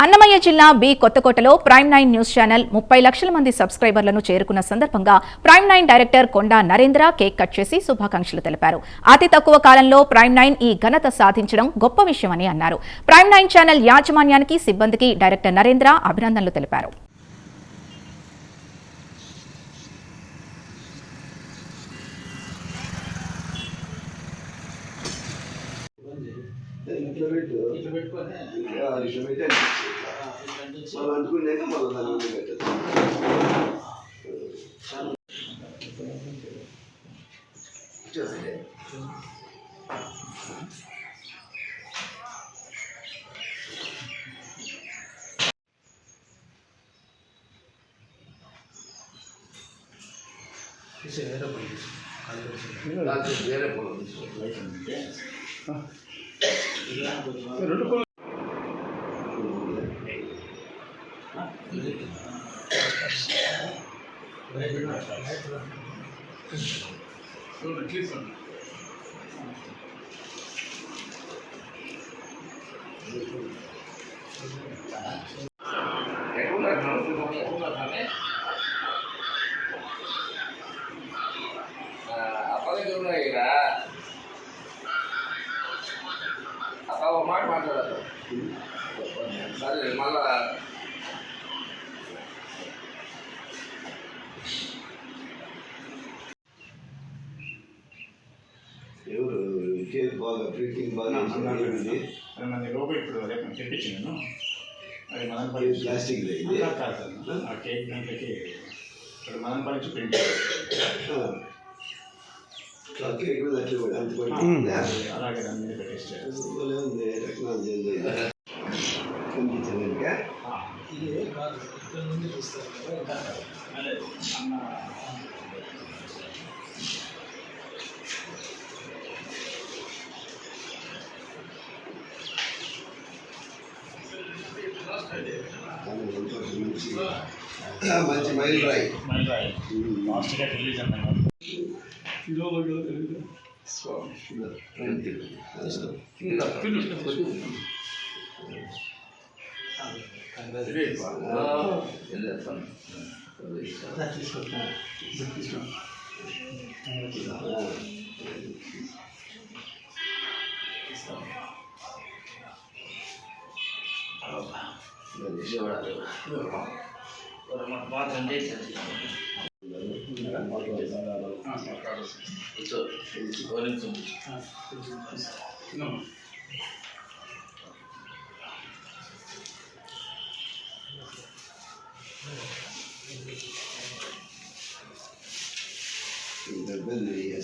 అన్నమయ్య జిల్లా B కొత్తకోటలో prime 9 news channel 30 లక్షల మంది సబ్స్క్రైబర్లను చేరుకున్న సందర్భంగా ప్రైమ్ 9 డైరెక్టర్ కొండా నరేంద్ర కేక్ కట్ చేసి శుభాకాంక్షలు తెలిపారు. అతి తక్కువ కాలంలో ప్రైమ్ 9 ఈ ఘనత సాధించడం గొప్ప విషయమని అన్నారు. ప్రైమ్ 9 ఛానల్ యాజమాన్యానికి, సిబ్బందికి డైరెక్టర్ నరేంద్ర అభినందనలు తెలిపారు. మాట మాట్లాడదు సరే మళ్ళా ఎవరు కేక్ బాగా ప్రింటింగ్ బాగా లోపల ఇప్పుడు రేపు తెప్పించాను. అది మదనపల్లి ప్లాస్టిక్ ఆ కేక్ దాంట్లోకి ఇక్కడ మదనపల్లి నుంచి ప్రింట్ అలాగే దాని మీద పెట్టేసారు. మంచి మైల్ రాయి లాస్ట్గా రిలీజ్ అన్నాను.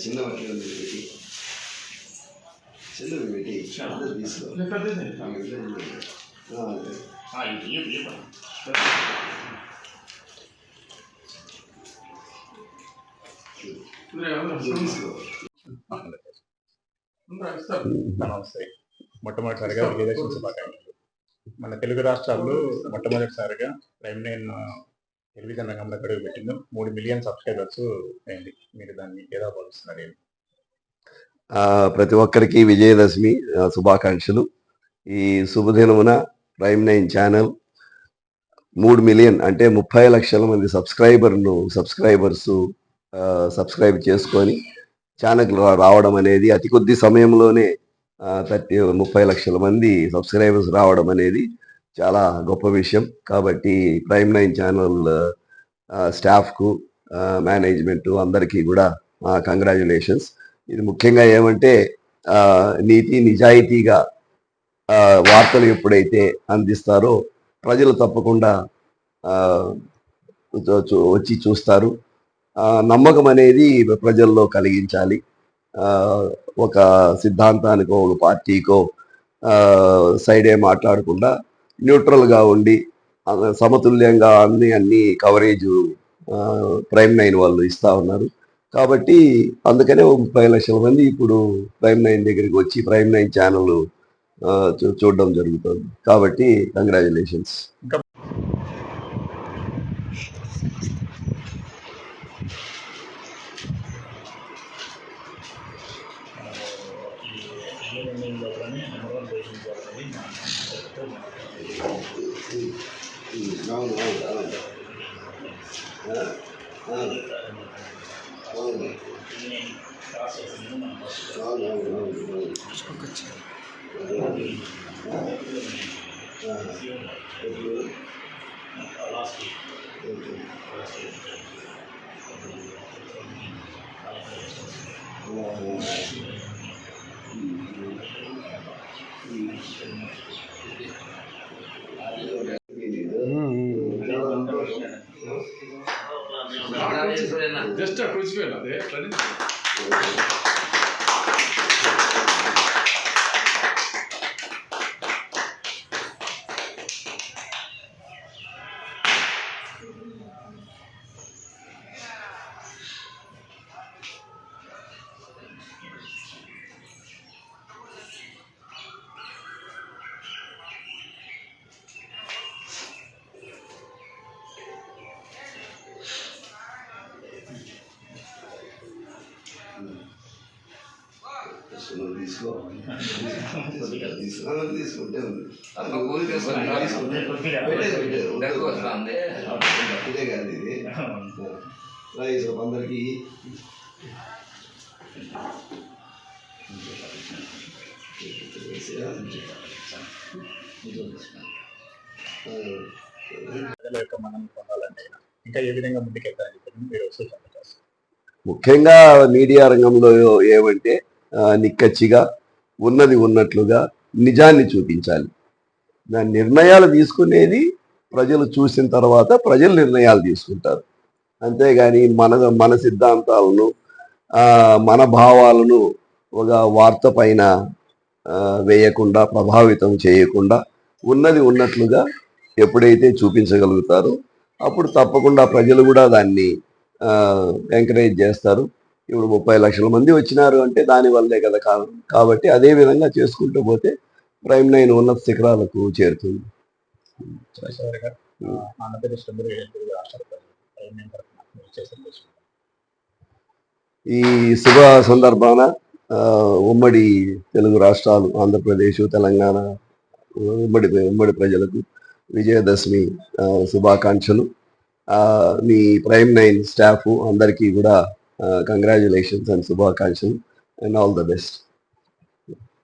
చిన్న వాటిలో పెట్టి చిన్నవి పెట్టి తీసుకో నమస్తే. మొట్టమొదటిసారిగా విజయదశమి శుభాకాంక్షలు. మన తెలుగు రాష్ట్రాల్లో మొట్టమొదటిసారిగా ప్రైమ్ 9 టెలివిజన్ రంగంలో గడువు పెట్టింది. 3 మిలియన్ సబ్స్క్రైబర్స్ అయింది. మీరు దాన్ని ఎలా భావిస్తున్నారు? ప్రతి ఒక్కరికి విజయదశమి శుభాకాంక్షలు. ఈ శుభదినమున ప్రైమ్ 9 ఛానల్ 3 మిలియన్ అంటే 30 లక్షల మంది సబ్స్క్రైబర్స్ సబ్స్క్రైబ్ చేసుకొని ఛానల్ రావడం అనేది అతి కొద్ది సమయంలోనే 30 లక్షల మంది సబ్స్క్రైబర్స్ రావడం అనేది చాలా గొప్ప విషయం. కాబట్టి ప్రైమ్ 9 ఛానల్ స్టాఫ్కు, మేనేజ్మెంటు అందరికీ కూడా కంగ్రాచ్యులేషన్స్. ఇది ముఖ్యంగా ఏమంటే నీతి నిజాయితీగా వార్తలు ఎప్పుడైతే అందిస్తారో ప్రజలు తప్పకుండా వచ్చి చూస్తారు. నమ్మకం అనేది ప్రజల్లో కలిగించాలి. ఒక సిద్ధాంతానికో ఒక పార్టీకో సైడే మాట్లాడకుండా న్యూట్రల్గా ఉండి సమతుల్యంగా అన్ని కవరేజ్ ప్రైమ్ 9 వాళ్ళు ఇస్తూ ఉన్నారు. కాబట్టి అందుకనే 30 లక్షల మంది ఇప్పుడు ప్రైమ్ 9 దగ్గరికి వచ్చి ప్రైమ్ 9 ఛానల్ చూడడం జరుగుతుంది. కాబట్టి కంగ్రాచులేషన్స్. నెంబర్ 1 రేటింగ్ అవును అవును అవును అవును అవును జస్ట్ కూర్చిపోయాను అదే అట్లని తీసుకుంటే ఉంది ఇదే కాదు ఇది రైస్ అందరికి ప్రజల యొక్క మనం పొందాలంటే ఇంకా ఏ విధంగా ముందుకెళ్తారని చెప్పి మీరు సూచనలు చేస్తారు. ముఖ్యంగా మీడియా రంగంలో ఏమంటే నిక్కచ్చిగా ఉన్నది ఉన్నట్లుగా నిజాన్ని చూపించాలి. దాని నిర్ణయాలు తీసుకునేది ప్రజలు చూసిన తర్వాత ప్రజలు నిర్ణయాలు తీసుకుంటారు. అంతేగాని మన సిద్ధాంతాలను మన భావాలను ఒక వార్త పైన వేయకుండా ప్రభావితం చేయకుండా ఉన్నది ఉన్నట్లుగా ఎప్పుడైతే చూపించగలుగుతారో అప్పుడు తప్పకుండా ప్రజలు కూడా దాన్ని ఎంకరేజ్ చేస్తారు. ఇప్పుడు 30 లక్షల మంది వచ్చినారు అంటే దానివల్లే కదా కారణం. కాబట్టి అదే విధంగా చేసుకుంటూ పోతే ప్రైమ్ 9 ఉన్నత శిఖరాలకు చేరుతుంది. చివరిగా ఆంధ్రప్రదేశ్ తెలుగు రాష్ట్రాల ప్రజలు ప్రైమ్ నైన్ తరఫున మీరు చేసే సందేశం. ఈ శుభ సందర్భాన ఉమ్మడి తెలుగు రాష్ట్రాలు ఆంధ్రప్రదేశ్ తెలంగాణ ఉమ్మడి ప్రజలకు విజయదశమి శుభాకాంక్షలు. మీ ప్రైమ్ 9 స్టాఫ్ అందరికీ కూడా కంగ్రాచులేషన్స్ అండ్ శుభాకాంక్షలు అండ్ ఆల్ ద బెస్ట్.